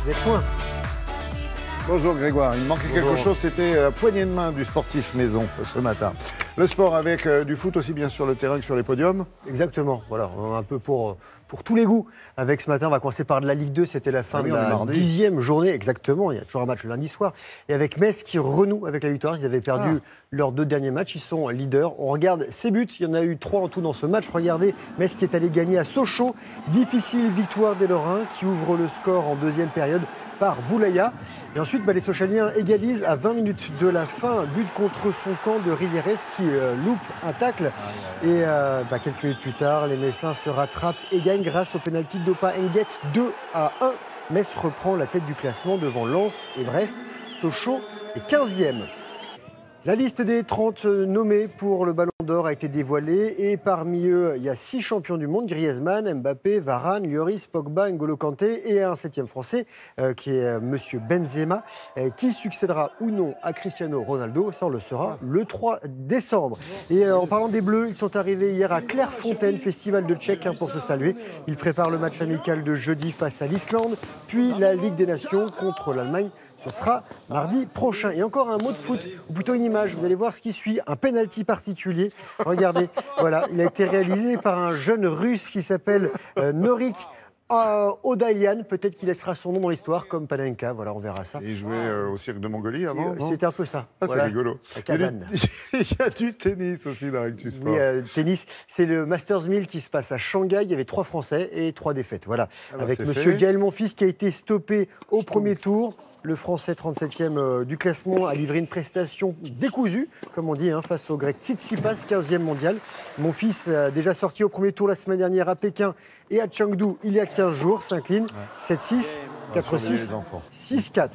Vous êtes loin. Bonjour Grégoire, il manquait quelque chose, c'était la poignée de main du sportif maison ce matin. Le sport avec du foot aussi bien sur le terrain que sur les podiums. Exactement, voilà, un peu pour tous les goûts. Avec ce matin, on va commencer par de la Ligue 2, c'était la fin de la 10e journée, exactement, il y a toujours un match le lundi soir. Et avec Metz qui renoue avec la victoire, ils avaient perdu leurs 2 derniers matchs, ils sont leaders. On regarde ces buts, il y en a eu 3 en tout dans ce match. Regardez, Metz qui est allé gagner à Sochaux, difficile victoire des Lorrains qui ouvre le score en deuxième période par Boulaya. Et ensuite, les Sochaliens égalisent à 20 minutes de la fin. But contre son camp de Rivieres qui loupe un tacle. Et quelques minutes plus tard, les Messins se rattrapent et gagnent grâce au pénalty d'Opa Nguet 2-1. Metz reprend la tête du classement devant Lens et Brest. Sochaux est 15e. La liste des 30 nommés pour le Ballon d'Or a été dévoilée et parmi eux, il y a 6 champions du monde, Griezmann, Mbappé, Varane, Lloris, Pogba, N'Golo Kanté et un 7e français qui est Monsieur Benzema. Qui succédera ou non à Cristiano Ronaldo, ça on le saura le 3 décembre. Et en parlant des Bleus, ils sont arrivés hier à Clairefontaine, festival de Tchèque pour se saluer. Ils préparent le match amical de jeudi face à l'Islande, puis la Ligue des Nations contre l'Allemagne. Ce sera mardi prochain. Et encore un mot de foot, ou plutôt une image. Vous allez voir ce qui suit, un penalty particulier. Regardez, voilà, il a été réalisé par un jeune Russe qui s'appelle Norik Odalian. Peut-être qu'il laissera son nom dans l'histoire, comme Panenka. Voilà, on verra ça. Et il jouait au cirque de Mongolie avant. C'était un peu ça. Voilà. C'est rigolo. À Kazan. Il y a du tennis aussi dans l'actu sport. Oui, tennis. C'est le Masters 1000 qui se passe à Shanghai. Il y avait 3 Français et 3 défaites. Voilà. Avec Monsieur Gaël Monfils qui a été stoppé au premier tour. Le Français 37e du classement a livré une prestation décousue, comme on dit, face au Grec Tsitsipas, 15e mondial. Mon fils a déjà sorti au premier tour la semaine dernière à Pékin et à Chengdu il y a 15 jours, s'incline 7-6, 4-6, 6-4.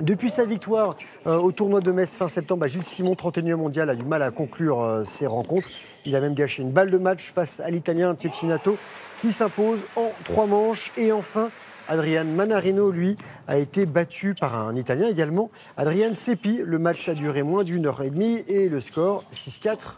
Depuis sa victoire au tournoi de Metz fin septembre, Gilles Simon, 31e mondial, a du mal à conclure ses rencontres. Il a même gâché une balle de match face à l'Italien Cecchinato qui s'impose en 3 manches. Et enfin, Adrian Manarino, lui, a été battu par un Italien également. Adrian Seppi, le match a duré moins d'1 heure et demie et le score 6-4,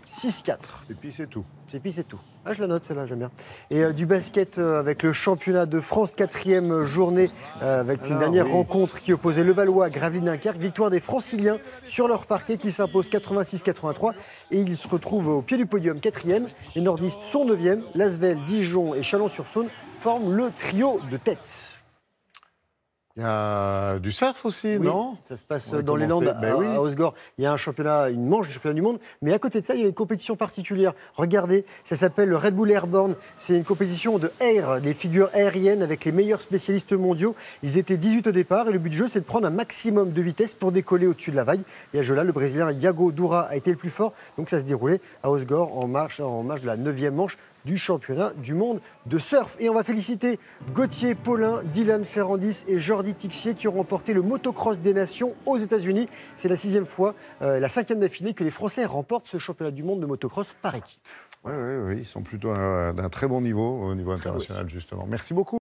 6-4. Seppi, c'est tout. Seppi, c'est tout. Ah, je la note, celle-là, j'aime bien. Et du basket avec le championnat de France, 4e journée, avec une dernière rencontre qui opposait Levallois à Gravelines-Dunkerque. Victoire des Franciliens sur leur parquet qui s'impose 86-83. Et ils se retrouvent au pied du podium, 4e. Les nordistes sont 9e. L'Asvel, Dijon et Chalon-sur-Saône forment le trio de tête. Il y a du surf aussi, oui, non? Ça se passe dans les Landes, à Osgore. Il y a un championnat, une manche du championnat du monde. Mais à côté de ça, il y a une compétition particulière. Regardez, ça s'appelle le Red Bull Airborne. C'est une compétition de air, des figures aériennes avec les meilleurs spécialistes mondiaux. Ils étaient 18 au départ et le but du jeu, c'est de prendre un maximum de vitesse pour décoller au-dessus de la vague. Et à ce jeu-là, le Brésilien Iago Doura a été le plus fort. Donc ça se déroulait à Osgore en marge de la 9e manche du championnat du monde de surf. Et on va féliciter Gauthier Paulin, Dylan Ferrandis et Jordi Tixier qui ont remporté le motocross des nations aux États-Unis. C'est la 6e fois, la 5e d'affilée que les Français remportent ce championnat du monde de motocross par équipe. Oui, ils sont plutôt d'un très bon niveau au niveau international, justement. Merci beaucoup.